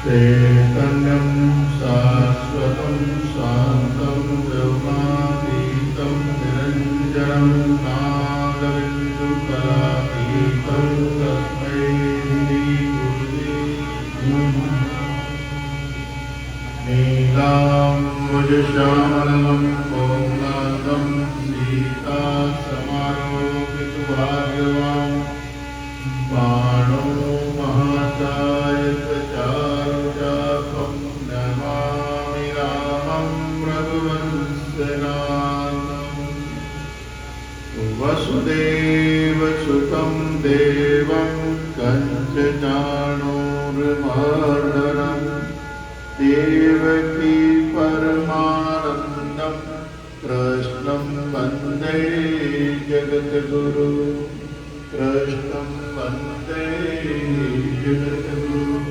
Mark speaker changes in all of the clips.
Speaker 1: चैतन्यं शाश्वतं शान्तं ब्रह्मातीतं निरञ्जनं नादबिन्दुकलातीतं तस्मै श्रीगुरुवे नमः। नीलाम्बुजश्यामलं कोमलाङ्गं सीतासमारोपितभाग्यवान् बाणो महाकाय चारुचापं नमामि रामं रघुवंशनाथं। वसुदेवसुतं देवं कंसचाणूरमर्दनं देवकी परमानन्दं कृष्णं वन्दे जगद्गुरुं। कृष्णं वन्दे जगद्गुरुं।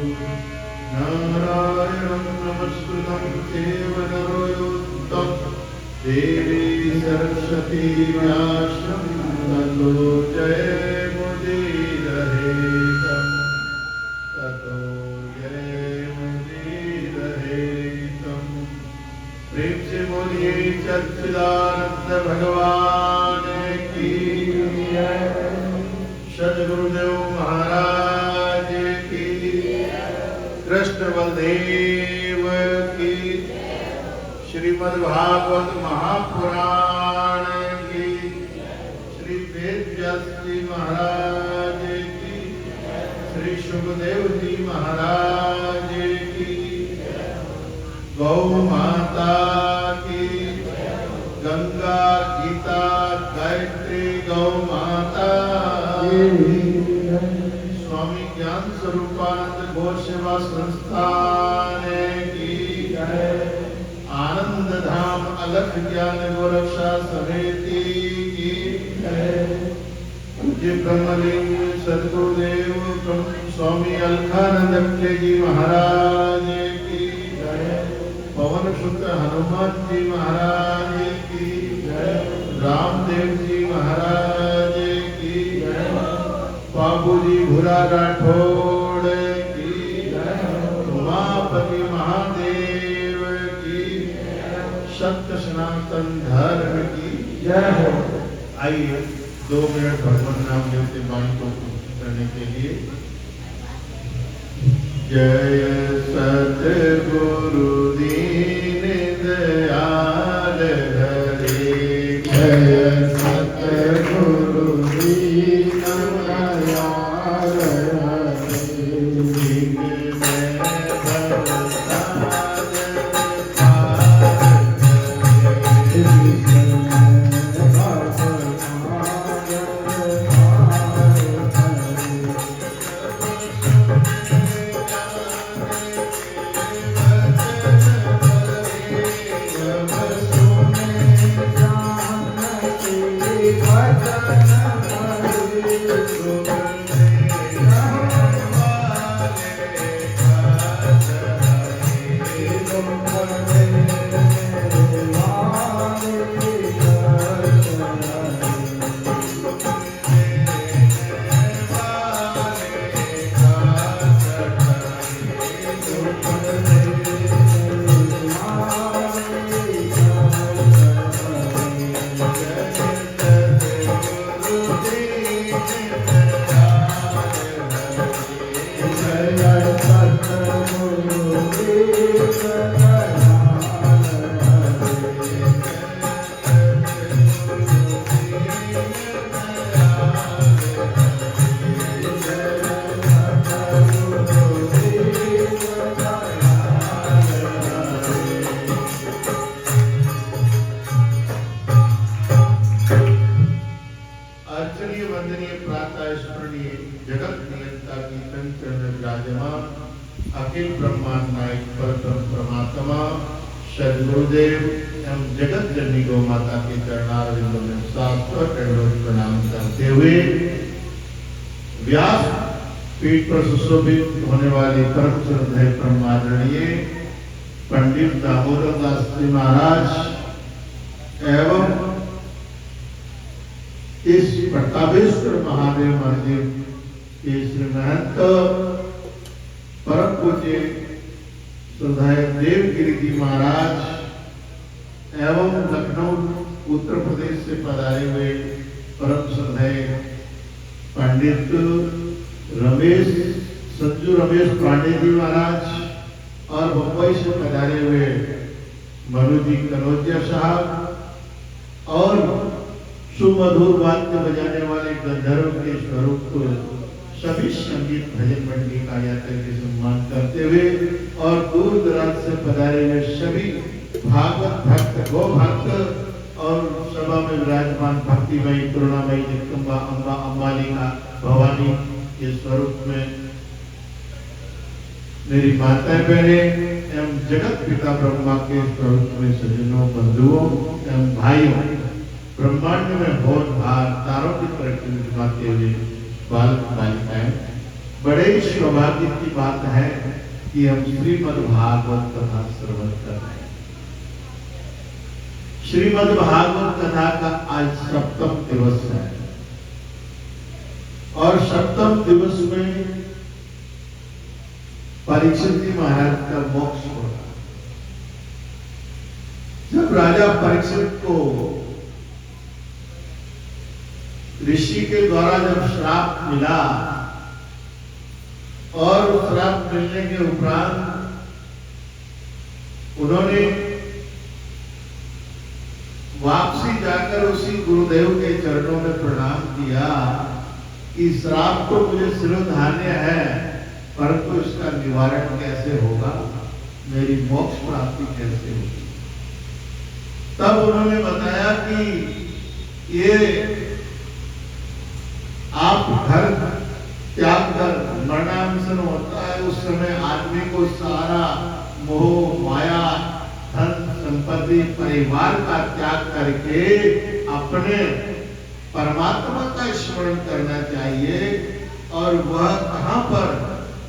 Speaker 1: नारायणं नमस्कृतं देव नरोत्तमं देवी सरस्वती व्यासं ततो जयमुदीरयेत्। ततो जयमुदीरयेत्। प्रेम से बोलिए सच्चिदानंद भगवान की जय। सद्गुरुदेव महाराज की, कृष्ण बलदेव की, श्रीमद्भागवत महापुराण की, श्री वेद व्यास जी महाराज की, श्री सुखदेव जी महाराज की, गौ माता की, गंगा गीता गायत्री गौ माता, स्वामी ज्ञान स्वरूपानंद गौ सेवा संस्थान की जय। आनंद धाम अलख ज्ञान गोरक्षा समिति की जय। पूज्य ब्रह्मलिंग सद्गुरुदेव स्वामी अलखानंद जी महाराज की जय। पवन सुत्र हनुमान जी महाराज की जय। रामदेव जी महाराज की जय। बाबूजी भूरा राठौड़ की जय। उमापति महादेव की सत्य सनातन धर्म की जय। आइए 2 मिनट भगवान नाम लेते वाणी को करने के लिए। जय सतगुरु दीन दयाल हरे। जय सतगुरु दीन दयाल हरे। अखिल ब्रह्मांड नायक परब्रह्म परमात्मा सद्गुरुदेव एवं जगत जननी गौ माता के चरणारविंदों में साष्टांग दंडवत प्रणाम करते हुए व्यास पीठ पर सुशोभित होने वाली परम श्रद्धेय परमादरणीय पंडित दामोदर दास जी महाराज एवं इस पट्टाभिष्ट महादेव मंदिर के श्री महंत परम पूज्य श्रद्धेय देवगिरी जी महाराज एवं लखनऊ उत्तर प्रदेश से पधारे हुए परम श्रद्धेय पंडित संजू रमेश पांडे जी महाराज और मुंबई से पधारे हुए मनु जी कनौजिया साहब और सुमधुर वाद्य बजाने वाले गंधर्व के स्वरूप को सभी संगीत भजन मंडली कार्यकर्ता के सम्मान करते हुए और दूर दराज से पधारे हुए सभी भागवत भक्त गो भक्त और सभा में विराजमान भक्तिमयी करुणामयी जगदम्बा अम्बा अम्बालिका भवानी के स्वरूप में मेरी माताएं बहने एवं जगत पिता ब्रह्मा के स्वरूप में सज्जनों बंधुओं एवं भाइयों ब्रह्मांड में बहुत भार तारों की तरह निभाते हुए बालक बालिकाएं बड़े ही सौभाग्य की बात है कि हम श्रीमद् भागवत कथा श्रवण कर रहे हैं। श्रीमद् भागवत कथा का आज सप्तम दिवस है और सप्तम दिवस में परीक्षित जी महाराज का मोक्ष हो रहा। जब राजा परीक्षित को ऋषि के द्वारा जब श्राप मिला और श्राप मिलने के उपरांत उन्होंने वापसी जाकर उसी गुरुदेव के चरणों में प्रणाम किया कि श्राप तो मुझे शिरोधार्य है परंतु इसका निवारण कैसे होगा, मेरी मोक्ष प्राप्ति कैसे होगी। तब उन्होंने बताया कि ये आप घर त्याग कर मरणांसन होता है उस समय आदमी को सारा मोह माया धन संपत्ति परिवार का त्याग करके अपने परमात्मा का स्मरण करना चाहिए। और वह कहां पर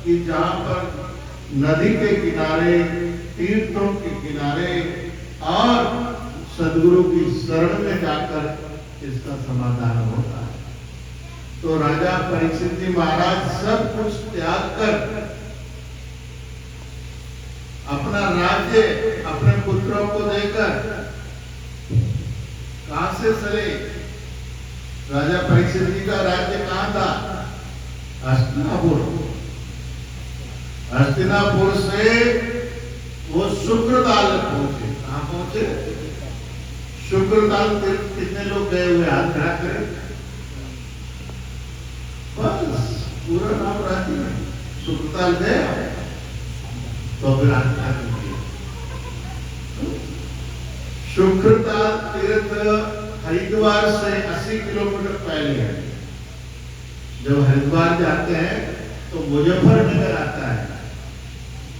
Speaker 1: कि जहां पर नदी के किनारे तीर्थों के किनारे और सदगुरु की शरण में जाकर इसका समाधान होता है। तो राजा परीक्षित जी महाराज सब कुछ त्याग कर अपना राज्य अपने पुत्रों को देकर कहां से चले। राजा परीक्षित जी का राज्य कहां था? हस्तिनापुर। हस्तिनापुर से वो शुक्रताल पहुंचे। कहां पहुंचे? शुक्रताल। कितने लोग गए हुए हाथ खड़ा करें? बस पूरा नाम राजी में शुक्रताल गए तो फिर शुक्रताल तीर्थ हरिद्वार से 80 किलोमीटर पहले है। जब हरिद्वार जाते हैं तो मुजफ्फरनगर आता है।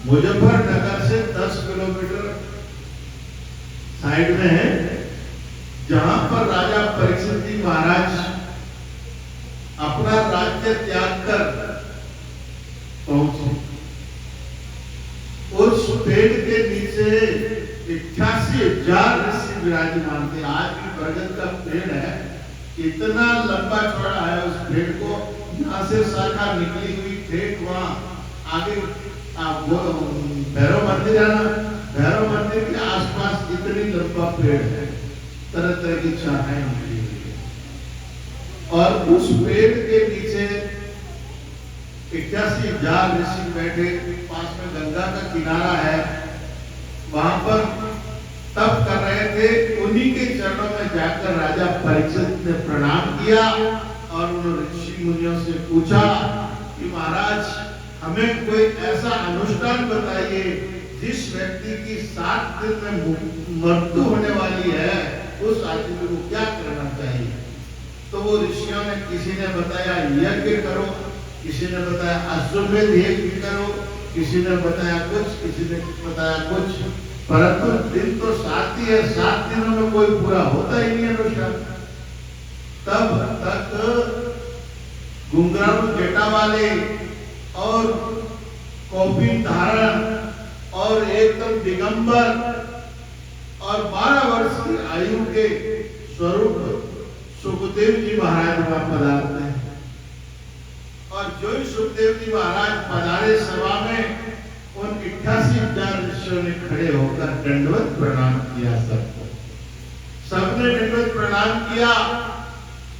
Speaker 1: मुजफ्फरनगर से 10 किलोमीटर साइड में है जहां पर राजा परीक्षित जी महाराज अपना राज्य त्याग कर पहुंचे। उस पेड़ के नीचे 88,000 ऋषि विराजमान थे। आज भी बरगद का पेड़ है, इतना लंबा चौड़ा है उस पेड़ को। यहाँ से शाखा निकली हुई ठेठ वहां आगे भैरव मंदिर है ना, भैरव मंदिर के आसपास इतनी लंबा पेड़ है, तरह तरह की शाखाएं निकली हुई है। और उस पेड़ के नीचे 81,000 ऋषि बैठे। पास में गंगा का किनारा है, वहां पर तप कर रहे थे। उन्हीं के चरणों में जाकर राजा परीक्षित ने प्रणाम किया और उन्होंने ऋषि मुनियों से पूछा कि महाराज हमें कोई ऐसा अनुष्ठान बताइए जिस व्यक्ति की 7 दिन में मृत्यु होने वाली है उस आदमी को क्या करना चाहिए। तो वो ऋषियों ने, किसी ने बताया यज्ञ करो, किसी ने बताया अश्वमेध यज्ञ करो, किसी ने बताया कुछ, किसी ने बताया कुछ। परंतु दिन तो 7 ही है, 7 दिनों में कोई पूरा होता ही नहीं अनुष्ठान। तब तक घुंघरालू जटा वाले और कौपीन धारण और एकदम दिगंबर और 12 वर्ष की आयु के स्वरूप सुखदेव जी महाराज वहां पधारते हैं। और जो ही सुखदेव जी महाराज पधारे सभा में, उन 88,000 ऋषियों ने खड़े होकर दंडवत प्रणाम किया। सबने दंडवत प्रणाम किया।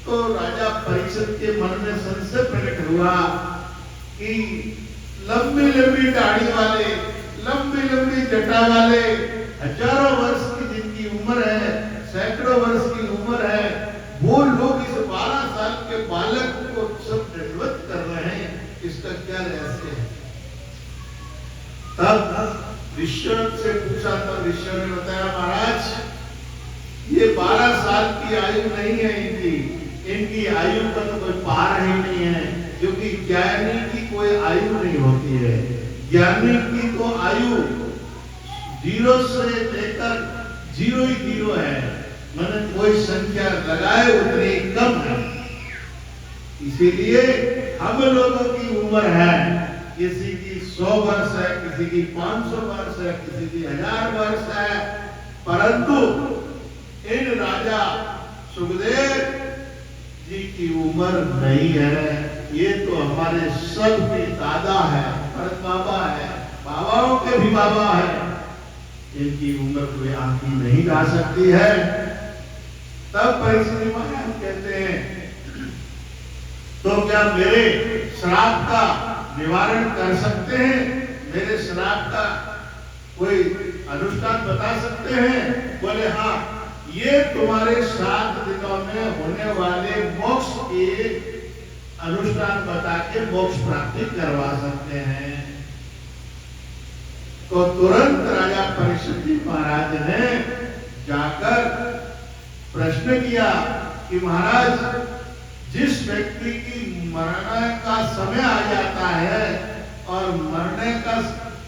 Speaker 1: तो राजा परीक्षित के मन में संशय प्रकट हुआ कि लंबी लंबी दाढ़ी वाले, लंबी लंबी जटा वाले, हजारों वर्ष की जिनकी उम्र है, सैकड़ों वर्ष की उम्र है, वो लोग इस 12 साल के बालक को सब दंडवत कर रहे हैं, इसका क्या रहस्य है? तब ऋषियों से पूछा, तब ऋषियों ने बताया, महाराज ये 12 साल की आयु नहीं है इनकी आयु का तो कोई पार ही नहीं है, क्योंकि ज्ञानी की कोई आयु नहीं होती है। ज्ञानी की तो आयु 0 से लेकर 0 ही 0 है, मैंने कोई संख्या लगाए उतनी कम है। इसीलिए हम लोगों की उम्र है, किसी की 100 वर्ष है, किसी की 500 वर्ष है, किसी की 1000 वर्ष है, परंतु इन राजा सुखदेव जी की उम्र नहीं है। ये तो हमारे सब के दादा है, बाबा है, बाबाओं के भी बाबा है, इनकी उम्र कोई आंकी नहीं जा सकती है। तब परीक्षित महाराज कहते हैं, तो क्या मेरे श्राप का निवारण कर सकते हैं? मेरे श्राप का कोई अनुष्ठान बता सकते हैं? बोले हाँ, ये तुम्हारे 7 दिनों में होने वाले मोक्ष के अनुष्ठान बता के मोक्ष प्राप्ति करवा सकते हैं। तो तुरंत राजा परीक्षित जी महाराज ने जाकर प्रश्न किया कि महाराज, जिस व्यक्ति की मरने का समय आ जाता है और मरने का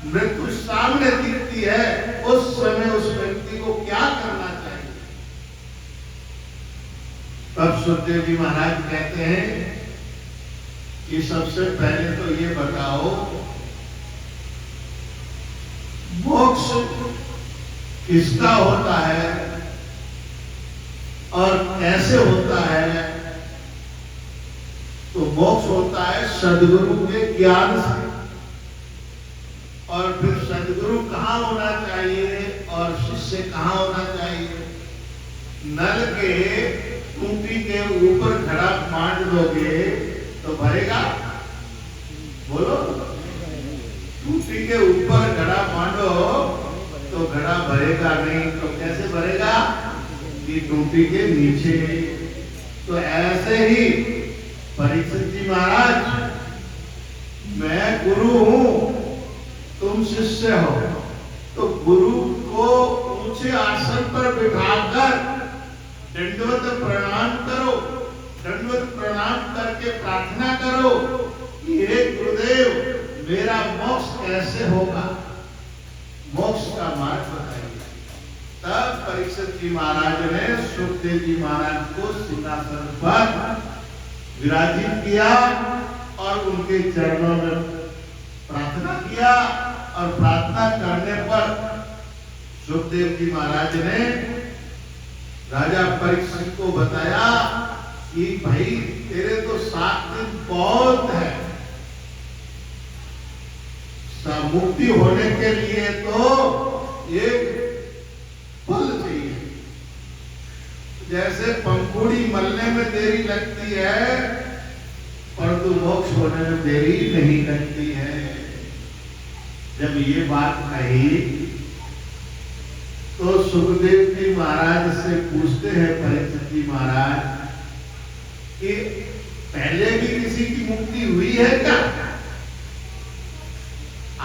Speaker 1: मृत्यु सामने दिखती है, उस समय उस व्यक्ति को क्या करना चाहिए? तब सुखदेव जी महाराज कहते हैं कि सबसे पहले तो ये बताओ, मोक्ष किसका होता है और कैसे होता है? तो मोक्ष होता है सद्गुरु के ज्ञान से। और फिर सद्गुरु कहाँ होना चाहिए और शिष्य कहाँ होना चाहिए? नल के टूटी के ऊपर घड़ा मांड दोगे तो भरेगा? बोलो, टूटी के ऊपर घड़ा मांडो तो घड़ा भरेगा नहीं, तो कैसे भरेगा? कि टूटी के नीचे। तो ऐसे ही परीक्षित जी महाराज, मैं गुरु हूं, तुम शिष्य हो, तो गुरु को ऊंचे आसन पर बिठाकर दंडवत प्रणाम करो, दंडवत प्रणाम करके प्रार्थना करो कि हे गुरुदेव, मेरा मोक्ष कैसे होगा? मोक्ष का मार्ग बताइए। तब परीक्षित जी महाराज ने सुखदेव जी महाराज को सिंहासन पर विराजित किया और उनके चरणों में प्रार्थना किया। और प्रार्थना करने पर सुखदेव जी महाराज ने राजा परीक्षित को बताया कि भाई, तेरे तो 7 दिन बहुत है, मुक्ति होने के लिए तो एक फल चाहिए। जैसे पंखुड़ी मलने में देरी लगती है, परंतु मोक्ष होने में देरी नहीं लगती है। जब ये बात कही तो सुखदेव जी महाराज से पूछते हैं परीक्षित जी महाराज कि पहले भी किसी की मुक्ति हुई है क्या?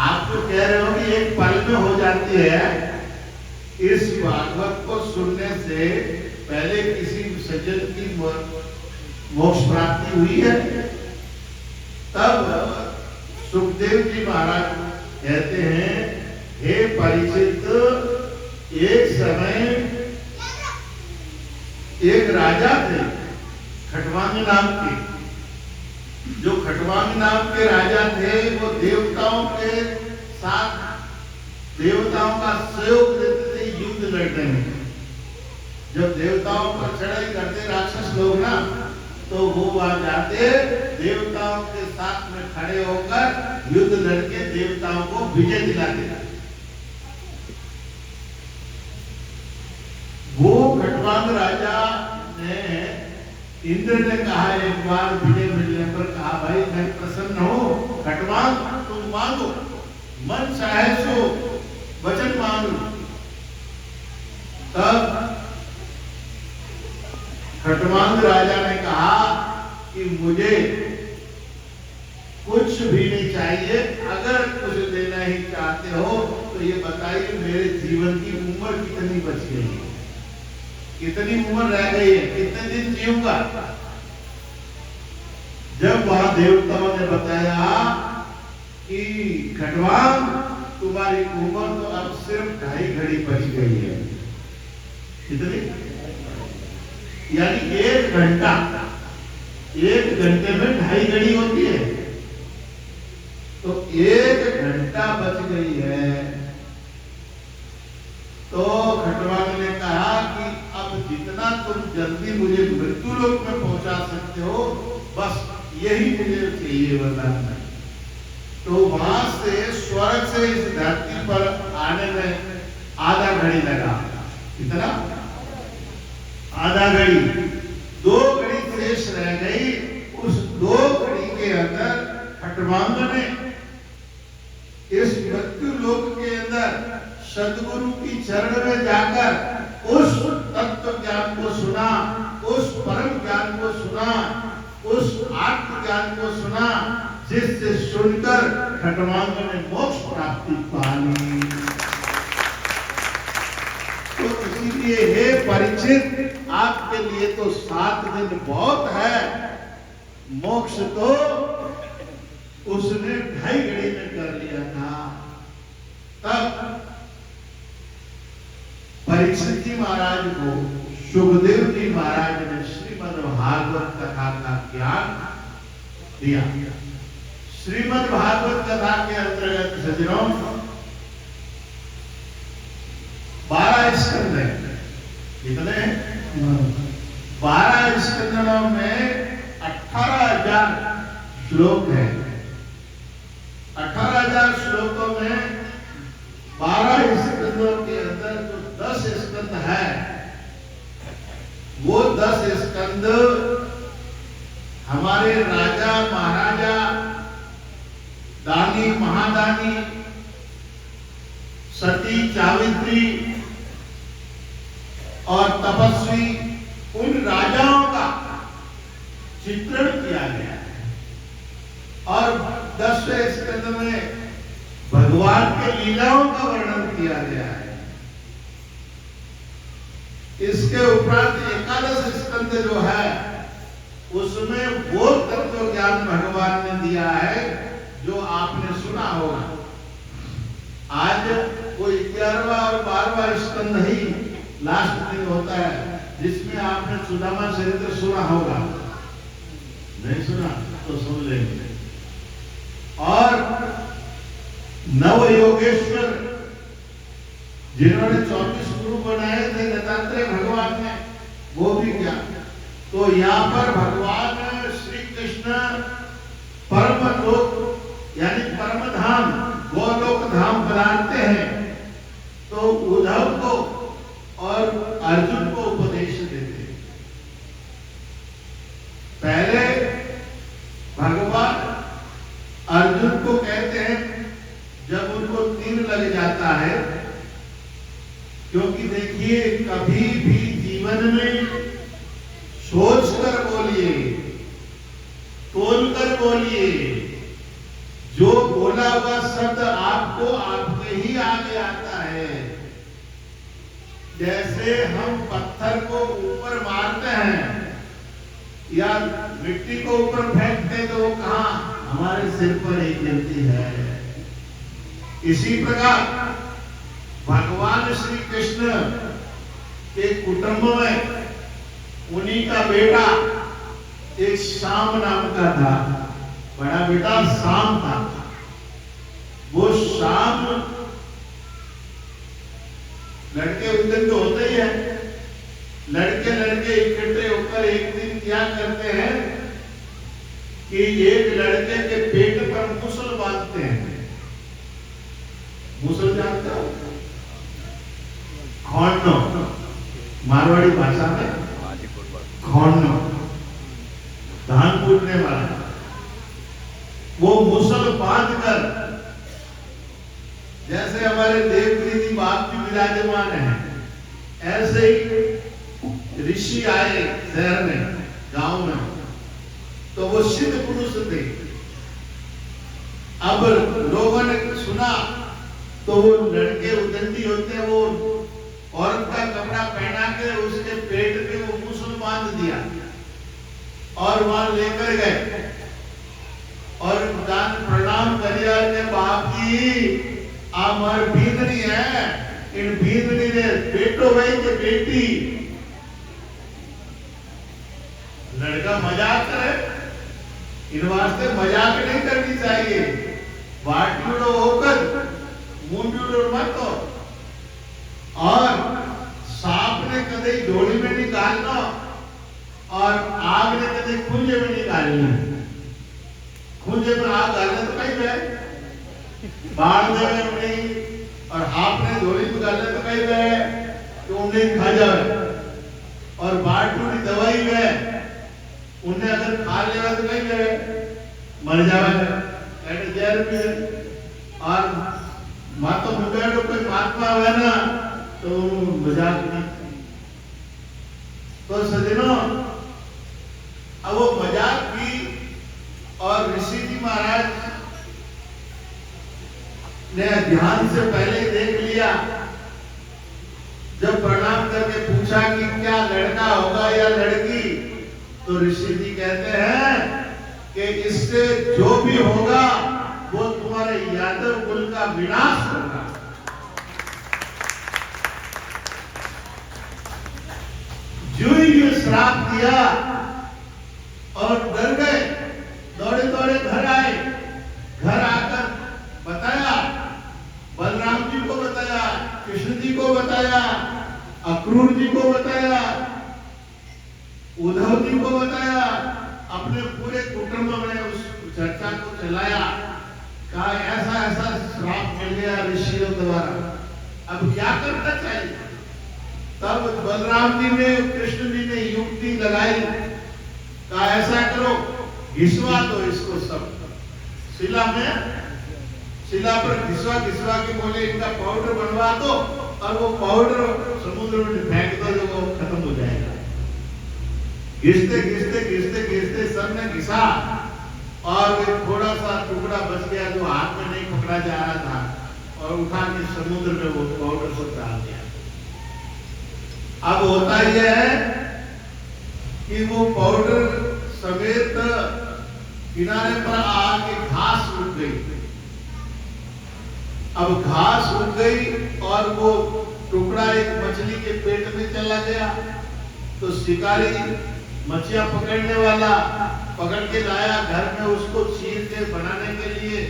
Speaker 1: आप तो कह रहे हो कि एक पल में हो जाती है। इस भागवत को सुनने से पहले किसी सज्जन की मोक्ष प्राप्ति हुई है? तब सुखदेव जी महाराज कहते हैं, हे परीक्षित, एक समय एक राजा थे, खटवांग नाम के। जो खटवांग नाम के राजा थे वो देवताओं के साथ देवताओं का सहयोग देते थे युद्ध लड़ने में। जब देवताओं पर चढ़ाई करते राक्षस लोग ना, तो वो वहां जाते देवताओं के साथ में खड़े होकर युद्ध लड़के देवताओं को विजय दिलाते। वो खटवांग राजा ने इंद्र ने कहा एक बार विजय मिलने पर, कहा भाई मैं प्रसन्न हूं, खटवांग तुम मांगो, मन चाहे सो वचन मांगो। तब खटवांग राजा ने कहा कि मुझे कुछ भी नहीं चाहिए, अगर कुछ देना ही चाहते हो तो ये बताइए मेरे जीवन की उम्र कितनी बच गई है, कितनी उम्र रह गई है, कितने दिन जीऊंगा। जब वहां देवताओं ने बताया कि खटवांग तुम्हारी उम्र तो अब सिर्फ 2.5 घड़ी बच गई है। कितनी? यानी 1 घंटा, 1 घंटे में 2.5 घड़ी होती है, तो 1 घंटा बच गई है। तो खटवांग ने कहा कि अब जितना तुम जल्दी मुझे मृत्यु लोक में पहुंचा सकते हो, बस यही मुझे चाहिए वरदान। तो वहां से स्वर्ग से इस धरती पर आने में आधा घड़ी लगा। कितना? आधा घड़ी। 2 घड़ी शेष रह गई। उस 2 घड़ी के अंदर खटवांग ने इस मृत्यु लोक के अंदर सदगुरु की चरण में जाकर उस तत्व ज्ञान को सुना, उस परम ज्ञान को सुना, उस आत्म ज्ञान को सुना, जिससे सुनकर खटवांग ने मोक्ष प्राप्ति पाली। तो इसीलिए हे परीक्षित, आपके लिए तो 7 दिन बहुत है, मोक्ष तो उसने 2.5 घड़ी में कर लिया था। तब परीक्षित जी महाराज को सुखदेव जी महाराज ने श्रीमद् भागवत कथा का ज्ञान दिया। श्रीमद् भागवत कथा के अंतर्गत सज्जनों 12 स्कंद है। कितने? 12 स्कंदों में 18,000 श्लोक है। 18,000 श्लोकों में 12 स्कंदों के अंदर जो 10 स्कंद है, वो 10 स्कंद हमारे राजा महाराजा, दानी महादानी, सती सावित्री और तपस्वी, उन राजाओं का चित्रण किया गया है। और 10वें स्कंद में भगवान के लीलाओं का वर्णन किया गया है। इसके उपरांत 11 स्कंद जो है उसमें वो तत्व ज्ञान भगवान ने दिया है जो आपने सुना होगा। आज वो 11वां और 12वां स्कंद ही लास्ट दिन होता है, जिसमें आपने सुदामा चरित्र सुना होगा। नहीं सुना तो सुन लेंगे। और नव योगेश्वर जिन्होंने 24 गुरु बनाए थे दत्तात्रेय भगवान ने, वो भी क्या। तो यहाँ पर भगवान श्री कृष्ण परम लोक यानी परम धाम गोलोक धाम बनाते हैं, तो उद्धव को और अर्जुन को उपदेश देते हैं। पहले भगवान अर्जुन को कहते हैं जब उनको तीर लग जाता है, क्योंकि देखिए कभी भी जीवन में सोच कर बोलिए, तोल कर बोलिए, जो बोला हुआ शब्द आपको आपके ही आगे आता है। जैसे हम पत्थर को ऊपर मारते हैं या मिट्टी को ऊपर फेंकते हैं, तो वो कहां हमारे सिर पर ही गिरती है। इसी प्रकार भगवान श्री कृष्ण के कुटुंब में उन्हीं का बेटा एक शाम नाम का था। बड़ा बेटा शाम था। वो शाम लड़के उस दिन तो होते ही है, लड़के इकट्ठे होकर एक दिन क्या करते हैं कि एक लड़के के पेट पर मुसल बांधते हैं। मुसल जानते हो? खोंडो, मारवाड़ी भाषा में खोंडो, धान कूटने वाला। वो मुसल बांधकर, जैसे हमारे देवकृति बाप भी विराजमान है, ऐसे ही ऋषि आए शहर में, गांव में, तो वो सिद्ध पुरुष थे। अब लोगों ने सुना तो वो लड़के उदंडी होते हैं, वो औरत का कपड़ा पहना के उसके पेट पे वो मुसल बांध दिया और वहां लेकर गए और दान प्रणाम करिया के बाप जी आमर भीतरी है, इन भीतरी ने बेटो भाई के बेटी। लड़का मजाक करे, इन वास्ते मजाक नहीं करनी चाहिए। वाटूड़ो होकर मुंडूड़ो मत हो। और सांप ने कदे झोली में निकालना और आग ने कदे खुंजे में निकालनी। खुंजे में आग डालने तो कहीं गए, बाढ़ देवे उन्हें, और हाथ ने झोली निकालने तो कहीं गए तो उन्हें खा जाए। और बाढ़ टूटी दवाई गए, उन्हें अगर खा लेगा तो कहीं गए मर जाएगा, जहर में। और मातो मुझे तो कोई महात्मा हुआ ना तो मजाक नहीं। तो सज्जनों, अब वो मजाक भी, और ऋषि जी महाराज ने ध्यान से पहले देख लिया। जब प्रणाम करके पूछा कि क्या लड़का होगा या लड़की, तो ऋषि जी कहते हैं कि इससे जो भी होगा वो तुम्हारे यादव कुल का विनाश होगा। जो ही श्राप दिया और डर गए, दौड़े दौड़े घर आए। घर आकर बताया, बलराम जी को बताया, कृष्ण जी को बताया, अक्रूर जी को बताया, उद्धव जी को बताया, अपने पूरे कुटुंब में उस चर्चा को चलाया। कहा ऐसा ऐसा श्राप मिल गया ऋषियों द्वारा, अब क्या करना चाहिए। तब बलराम जी ने, कृष्ण जी ने युक्ति लगाई। कहा ऐसा करो, घिसवा दो इसको सब शिला में, शिला पर घिसवा घिसवा के बोले इनका पाउडर बनवा दो और वो पाउडर समुद्र में फेंक दो, जो वो खत्म हो जाएगा। घिसते घिसते घिसते घिसते सबने घिसा और थोड़ा सा टुकड़ा बच गया जो हाथ में नहीं पकड़ा जा रहा था, और उठा के समुद्र में वो पाउडर सब डाल दिया। अब होता यह है कि वो पाउडर समेत किनारे पर आके घास उग गई। अब घास उग गई और वो टुकड़ा एक मछली के पेट में चला गया। तो शिकारी मछलियां पकड़ने वाला पकड़ के लाया घर में, उसको चीर के बनाने के लिए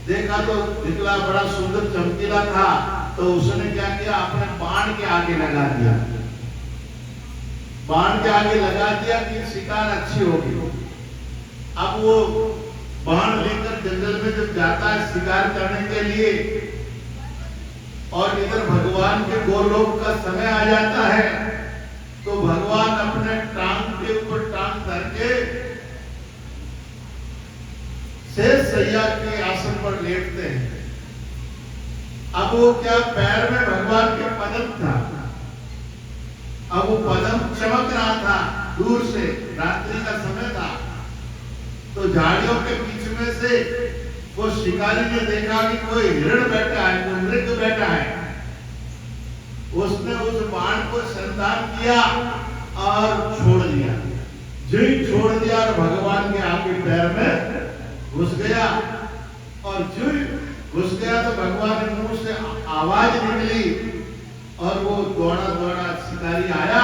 Speaker 1: देखा तो निकला बड़ा सुंदर चमकीला था। तो उसने क्या किया, अपने बाण के आगे लगा दिया, बाण के आगे लगा दिया कि शिकार अच्छी होगी। अब वो बाण लेकर जंगल में जब जाता है शिकार करने के लिए, और इधर भगवान के गोलोक का समय आ जाता है, तो भगवान अपने टांग के ऊपर टांग धर के शेष सैया के आसन पर लेटते हैं। अब वो क्या, पैर में भगवान के पदम था। अब वो पदम चमक रहा था दूर से, रात्रि का समय था। तो झाड़ियों के बीच में से वो शिकारी ने देखा कि कोई हिरण बैठा है, कोई मृग बैठा है। उसने उस बाण को संधान किया और छोड़ दिया। जो ही छोड़ दिया और भगवान के आगे पैर में घुस गया, और जो ही घुस गया तो भगवान के मुंह से आवाज निकली और वो दौड़ा दौड़ा शिकारी आया,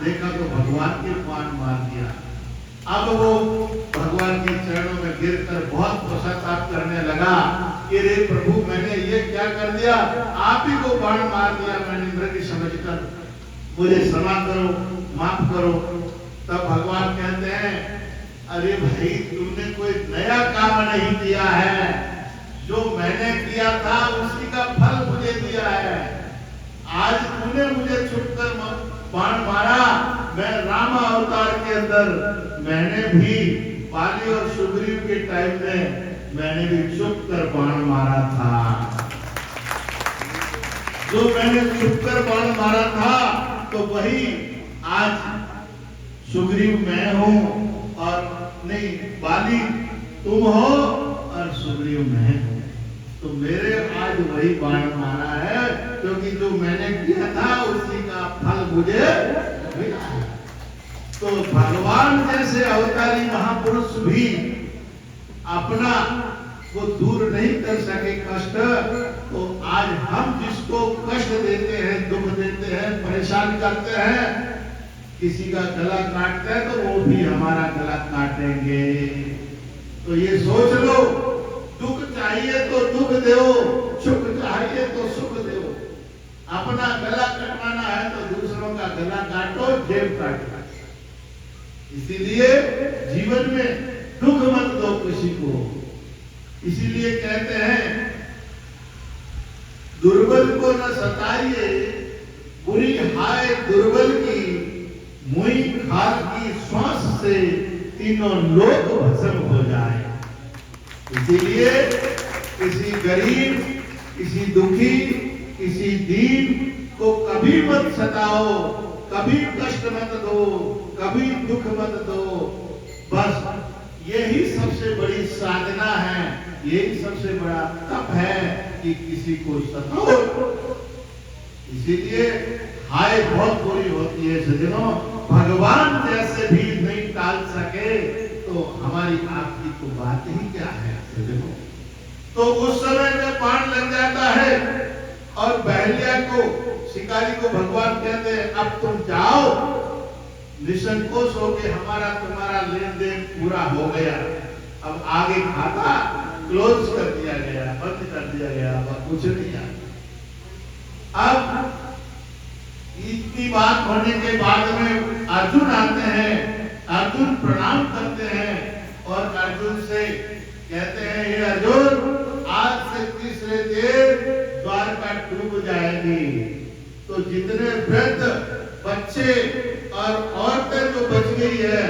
Speaker 1: देखा तो भगवान के बाण मार दिया। अब वो भगवान के चरणों में गिरकर बहुत पश्चाताप करने लगा कि रे प्रभु, मैंने ये क्या कर दिया, आप ही को बाण मार दिया मैंने मृग समझकर, मुझे क्षमा करो, माफ करो। तब भगवान कहते हैं, अरे भाई, तुमने कोई नया काम नहीं किया है, जो मैंने किया था उसी का फल मुझे दिया है। आज तूने मुझे छुपकर बाण मारा, मैं राम अवतार के अंदर मैंने भी बाली और सुग्रीव के टाइम में मैंने भी छुपकर बाण मारा था। जो मैंने छुपकर बाण मारा था, तो वही आज सुग्रीव मैं हूं, और नहीं, बाली तुम हो और सुग्रीव मैं हूं। तो मेरे आज वही बाण मारा है, क्योंकि जो मैंने किया था उसी का फल मुझे मिला है। तो भगवान जैसे अवतारी महापुरुष भी अपना वो दूर नहीं कर सके कष्ट, तो आज हम जिसको कष्ट देते हैं, दुख देते हैं, परेशान करते हैं, किसी का गला काटते हैं, तो वो भी हमारा गला काटेंगे। तो ये सोच लो, दुख चाहिए तो दुख दो, सुख चाहिए तो सुख दो। अपना गला कटवाना है तो दूसरों का गला काटो, जेब काटो। इसीलिए जीवन में दुख मत दो किसी को। इसीलिए कहते हैं, दुर्बल को न सताइए, बुरी हाय दुर्बल की, मुई खाल की श्वास से तीनों लोग भस्म हो जाए। इसीलिए किसी गरीब, किसी दुखी, किसी दीन को कभी मत सताओ, कभी कष्ट मत दो, कभी दुख मत दो। बस यही सबसे बड़ी साधना है, यही सबसे बड़ा तप है कि किसी को सताओ। इसीलिए हाय बहुत बुरी होती है सज्जनों, भगवान जैसे भी नहीं टाल सके तो हमारी आपकी तो बात ही क्या है सज्जनों। तो उस समय जब बाण लग जाता है और बहलिया को, शिकारी को भगवान कहते हैं, अब तुम जाओ, निसंकोच होके हमारा तुम्हारा लेन देन पूरा हो गया, अब आगे खाता क्लोज कर दिया गया, बंद कर दिया गया, अब कुछ नहीं है। अब इतनी बात होने के बाद में अर्जुन आते हैं, अर्जुन प्रणाम करते हैं और अर्जुन से कहते हैं, हे अर्जुन, आज से तीसरे दिन द्वारका डूब जाएगी, तो जितने वृद्ध, बच्चे और औरतें जो बच गई है,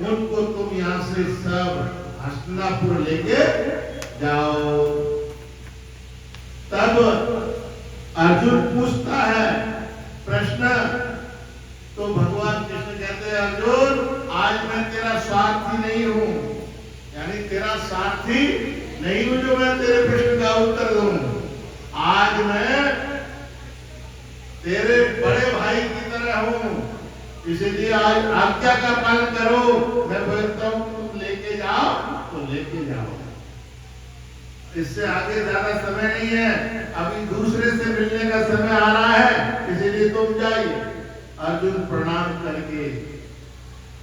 Speaker 1: उनको तुम यहाँ से सब हस्तिनापुर लेके जाओ। तब अर्जुन पूछता है प्रश्न, तो भगवान कृष्ण कहते हैं, अर्जुन, आज मैं तेरा सारथी नहीं हूं, यानी तेरा सारथी नहीं हूं जो मैं तेरे प्रश्न का उत्तर दूं। आज मैं तेरे बड़े भाई की तरह हूं, इसलिए आज आज्ञा का पालन करो। मैं बोलता हूं तुम लेके जाओ तो लेके जाओ, इससे आगे ज्यादा समय नहीं है, अभी दूसरे से मिलने का समय आ रहा है, इसीलिए तुम जाइए। अर्जुन प्रणाम करके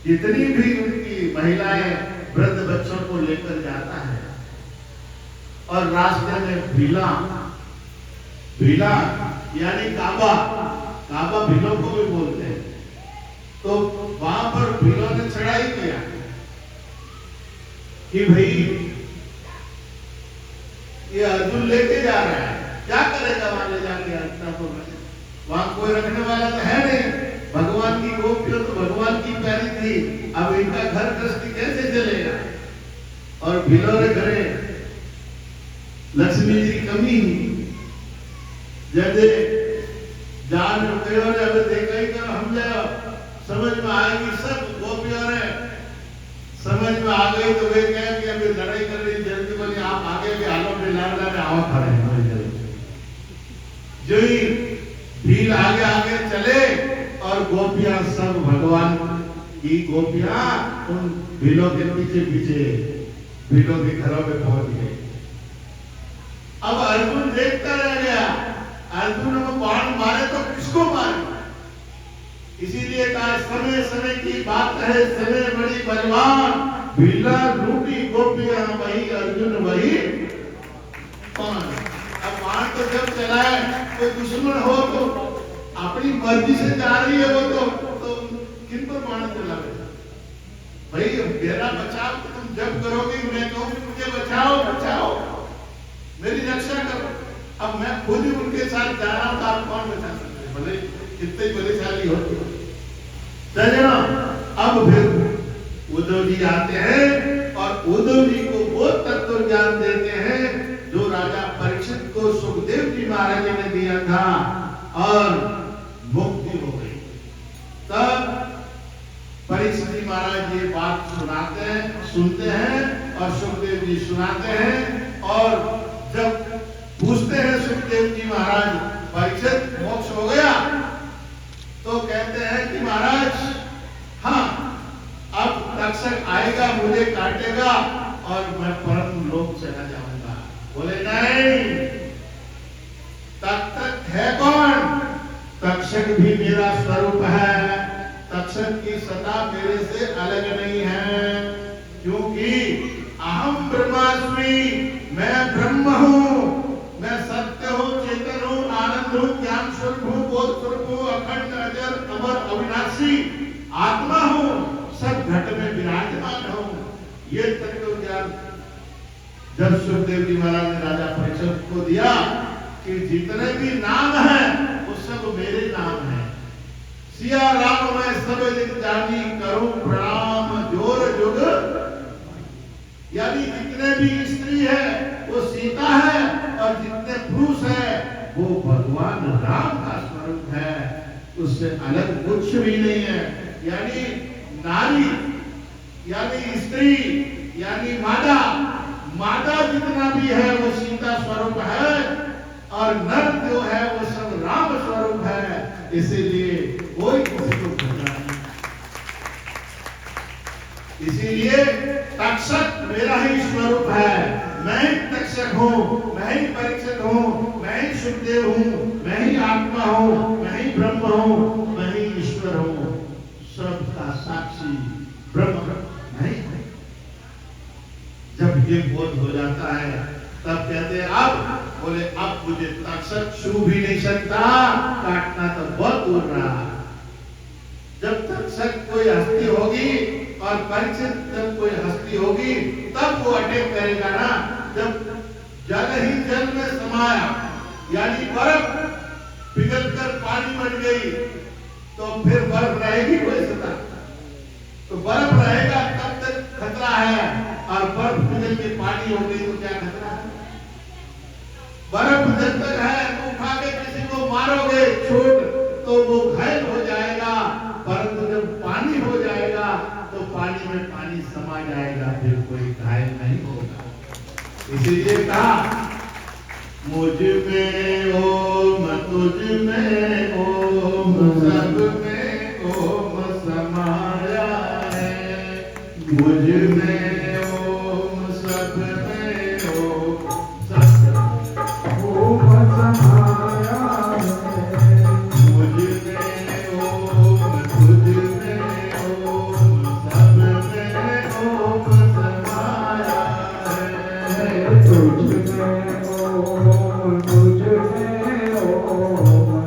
Speaker 1: जितनी भी उनकी महिलाएं, वृद्ध बच्चों को लेकर जाता है और रास्ते में भीला, भीला यानी काबा, काबा भीलों को भी बोलते हैं, तो वहां पर भीलों ने चढ़ाई किया कि भाई ये अर्जुन लेके जा रहा है, क्या करेगा वहां ले जाके हस्तिनापुर में, वहां कोई रखने वाला तो है नहीं, भगवान की गोपियों तो भगवान की प्यारी थी, अब इनका घर गृहस्थी कैसे चलेगा। और भीलों ने घरे लक्ष्मी जी की कमी, जैसे जान रुपये अब देखा ही कर, हम समझ में आएगी, सब गोपियों ने समझ में आ गई, तो वे कहें कि अभी लड़ाई कर रही, जल्दी बोली आप आगे के हालों में लाने आओ खड़े हैं। जो ही भील आगे आगे चले और गोपियां सब भगवान की गोपियां उन भीलों के पीछे पीछे भीलों के घरों में पहुंच गए। अब अर्जुन देखता रह गया, अर्जुन को बाण मारे तो किसको मारे, इसीलिए कहा समय समय की बात है, समय बड़ी बलवान, बिल्ला रूपी गोपियां वही अर्जुन वही कौन। अब बाण तो जब चलाए कोई दुश्मन हो तो अपनी मर्जी से जा रही है वो तो किन पर बाण चलावे भाई। मेरा बचाव तुम जब करोगे मैं कहूंगी मुझे बचाओ बचाओ मेरी रक्षा करो। अब मैं खुद ही उनके साथ जा रहा हूं तो आप कौन बचा सकते हैं भले कितने बलशाली हो। अब फिर उद्धव जी आते हैं और उद्धव जी को वो तत्व ज्ञान देते हैं जो राजा परीक्षित को सुखदेव जी महाराज ने दिया था और मुक्ति हो गई। तब परीक्षित जी महाराज ये बात सुनते हैं और सुखदेव जी सुनाते हैं। और जब पूछते हैं सुखदेव जी महाराज परीक्षित मोक्ष हो गया तो कहते हैं कि महाराज हाँ अब तक्षक आएगा मुझे काटेगा और मैं परम लोक चला जाऊंगा। बोले नहीं तब तक है कौन। तक्षक भी मेरा स्वरूप है। तक्षक की सत्ता मेरे से अलग नहीं है क्योंकि अहम ब्रह्मास्मि मैं ब्रह्म हूँ। मैं सत्य हूँ चेतन हूँ आनंद हूँ ज्ञान स्वरूप हूँ बोध स्वरूप हूँ अखंड अजर अमर अविनाशी आत्मा हूँ सब घट में विराजमान हूँ। ये तत्व ज्ञान जब सुखदेव जी महाराज ने राजा परीक्षित को दिया कि जितने भी नाम हैं वो सब मेरे नाम हैं। सिया राम मैं सब दिन जानी करूं प्रणाम जोर जुग। यानी जितने भी स्त्री है वो सीता है और जितने पुरुष है वो भगवान राम का स्वरूप है। उससे अलग कुछ भी नहीं है। यानी नारी यानी स्त्री यानी मादा जितना भी है वो सीता स्वरूप है और नर जो है वो सब राम स्वरूप है। इसीलिए कोई किसी को भूलना नहीं। इसीलिए तक्षक मेरा ही स्वरूप है। मैं ही तक्षक हूँ मैं ही परीक्षित हूँ मैं ही सुखदेव हूँ मैं ही आत्मा हूँ मैं ही ब्रह्म हूँ मैं ही ईश्वर हूँ। सबका साक्षी ब्रह्म नहीं है। जब ये बोध हो जाता है तब कहते हैं अब बोले अब मुझे तक्षक छू भी नहीं सकता काटना तो बहुत दूर रहा। जब तक्षक कोई हस्ती होगी और परीक्षित जब कोई हस्ती होगी तब वो अटैक करेगा ना। जब जल ही जल में समाया यानी बर्फ पिघलकर पानी बन गई तो फिर बर्फ रहेगी कोई सत्ता। तो बर्फ रहेगा तब तक खतरा है और बर्फ पिघल के पानी हो गई तो क्या खतरा है। बर्फ जब तक है तो उठा के किसी को मारोगे छोड़ तो वो घायल हो जाएगा परंतु जब पानी हो जाएगा तो पानी में पानी समा जाएगा फिर कोई घायल नहीं होगा। इसीलिए कहा मुझ में ओम तुझ में ओम सब में ओम समाया है। मुझ में ओम सब में ओम सब ओम समाया है। मुझ में ओम तुझ में ओम सब में ओम समाया है। तुझ में ओम तुझ में ओम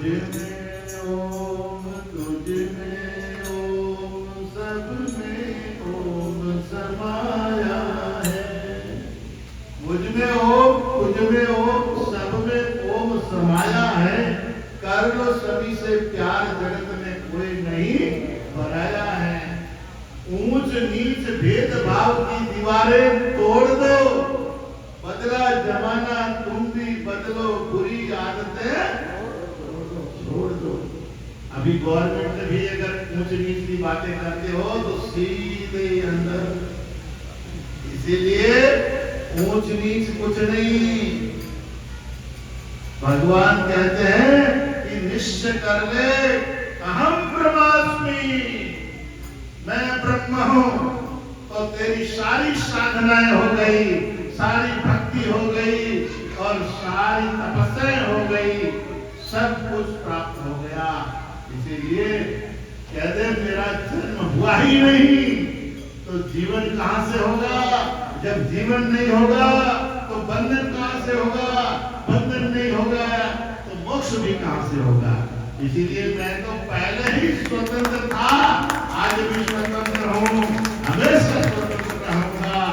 Speaker 1: मुझ में ओम, तुझ में ओम, सब में ओम समाया है। मुझ में ओम, तुझ में ओम, सब में ओम समाया है। कर लो सभी से प्यार, जगत में कोई नहीं बनाया है। ऊंच नीच भेदभाव की दीवारें तोड़ दो, बदला जमाना तुम भी बदलो, बुरी आदतें छोड़ दो। अभी गवर्नमेंट ने भी अगर ऊंच नीच की बातें करते हो तो सीधे अंदर। इसीलिए ऊंच नीच कुछ नहीं। भगवान कहते हैं कि निश्चय कर ले, अहम ब्रह्मास्मि, मैं ब्रह्म हूं। तो तेरी सारी साधनाएं हो गई, सारी भक्ति हो गई और सारी तपस्याएं हो गई, सब कुछ प्राप्त हो गया। इसीलिए कहते मेरा जन्म हुआ ही नहीं तो जीवन कहां से होगा? जब जीवन नहीं होगा तो बंधन कहां से होगा? बंधन नहीं होगा तो मोक्ष भी कहां से होगा? इसीलिए मैं तो पहले ही स्वतंत्र था, आज भी स्वतंत्र हूं, हमेशा स्वतंत्र रहूंगा।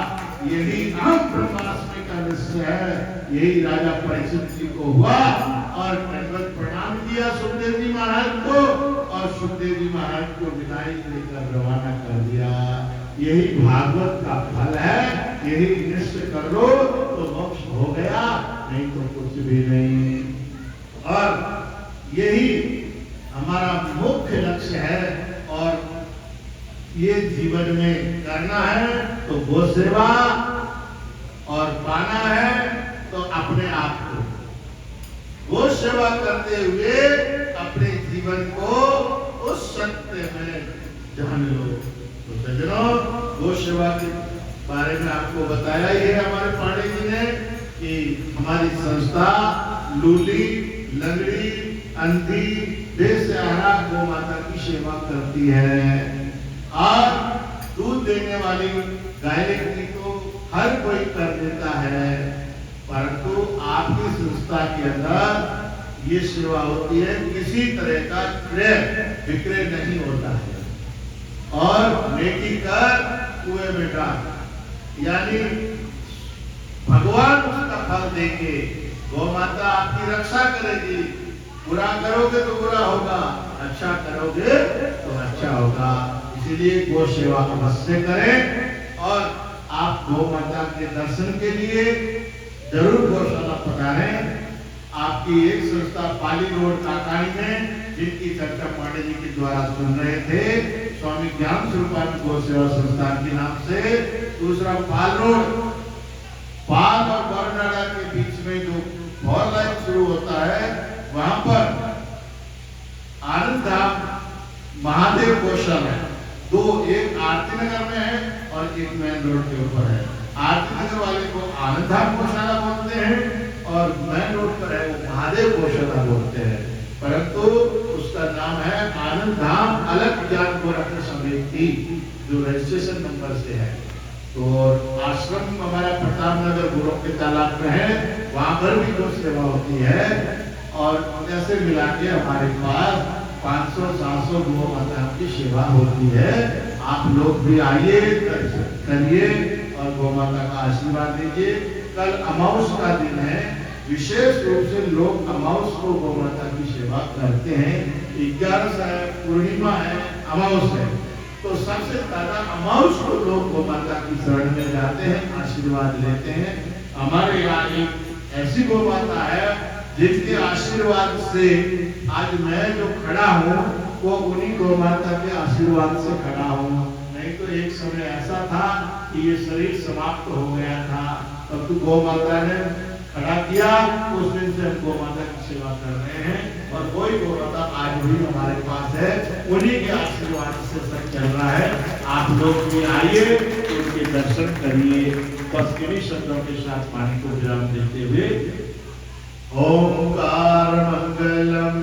Speaker 1: यही अहम ब्रह्मास्मि का निश्चय है। यही राजा परीक्षित जी को हुआ और दंडवत प्रणाम किया सुखदेव जी महाराज को, और सुखदेव जी महाराज को विदाई देकर रवाना कर दिया। यही भागवत का फल है। यही निश्चय कर लो तो मोक्ष हो गया, नहीं तो कुछ भी नहीं। और यही हमारा मुख्य लक्ष्य है। और ये जीवन में करना है तो गो सेवा, और पाना है तो अपने आप को गो सेवा करते हुए अपने जीवन को उस सत्य में जान लो। तो सज्जनों, गो सेवा के बारे में आपको बताया ही है हमारे पांडे जी ने कि हमारी संस्था लूली, लंगड़ी, अंधी, बेसहारा गौ माता की सेवा करती है। और दूध देने वाली गाय की तो हर कोई कर देता है, परंतु आपकी संस्था के अंदर ये सेवा होती है, किसी तरह का क्रय विक्रय नहीं होता है। और नेकी कर कुएं में डाल, यानी भगवान उसका फल देंगे। गौ माता आपकी रक्षा करेगी। बुरा करोगे तो बुरा होगा, अच्छा करोगे तो अच्छा होगा। इसीलिए गौ सेवा अवश्य करें। और आप गौ माता के दर्शन के लिए जरूर गौशाला पधारें। आपकी एक संस्था पाली रोड काकानी में, जिनकी चर्चा पांडे जी के द्वारा सुन रहे थे, स्वामी ज्ञान स्वरूपानंद गौ सेवा संस्थान के नाम से। दूसरा पाल रोड, पाल और बरनाड़ा के बीच में जो 4 लाइन शुरू होता है, वहां पर आनंद धाम महादेव गौशाला है। दो, एक आरती नगर में है और एक मेन रोड के ऊपर है। आरती नगर वाले को आनंद धाम गौशाला बोलते हैं और मेन रोड पर है वो महादेव गौशाला बोलते हैं, परंतु उसका नाम है आनंद धाम अलग ज्ञान गोरखनाथ समिति, जो रजिस्ट्रेशन नंबर से है। तो आश्रम हमारा प्रताप नगर गुरु के तालाब में है, वहां पर भी गौ सेवा होती है। और ऐसे मिला के हमारे पास 500-700 गौ माता की सेवा होती है। आप लोग भी आइए, करिए और गौ माता का आशीर्वाद लीजिए। कल अमावस का दिन है, विशेष रूप से लोग अमावस को गौ माता की सेवा करते हैं। 11 पूर्णिमा है, अमावस है, तो सबसे ज्यादा अमावस को लोग गौ माता की शरण में जाते हैं, आशीर्वाद लेते हैं। हमारे यहाँ एक ऐसी गौ माता है जिनके आशीर्वाद से आज मैं जो खड़ा हूँ वो उन्हीं गौ माता के आशीर्वाद से खड़ा हूँ। नहीं तो एक समय ऐसा था कि ये शरीर समाप्त हो गया था, तब तो गौ माता ने खड़ा किया। उस दिन से हम गौ माता की सेवा कर रहे हैं और वही गौ माता आज भी हमारे पास है, उन्हीं के आशीर्वाद से सब चल रहा है। आप लोग भी आइए, उनके दर्शन करिए। बस किन्हीं शब्दों के साथ पानी को विराम देते हुए ओंकार मंगलम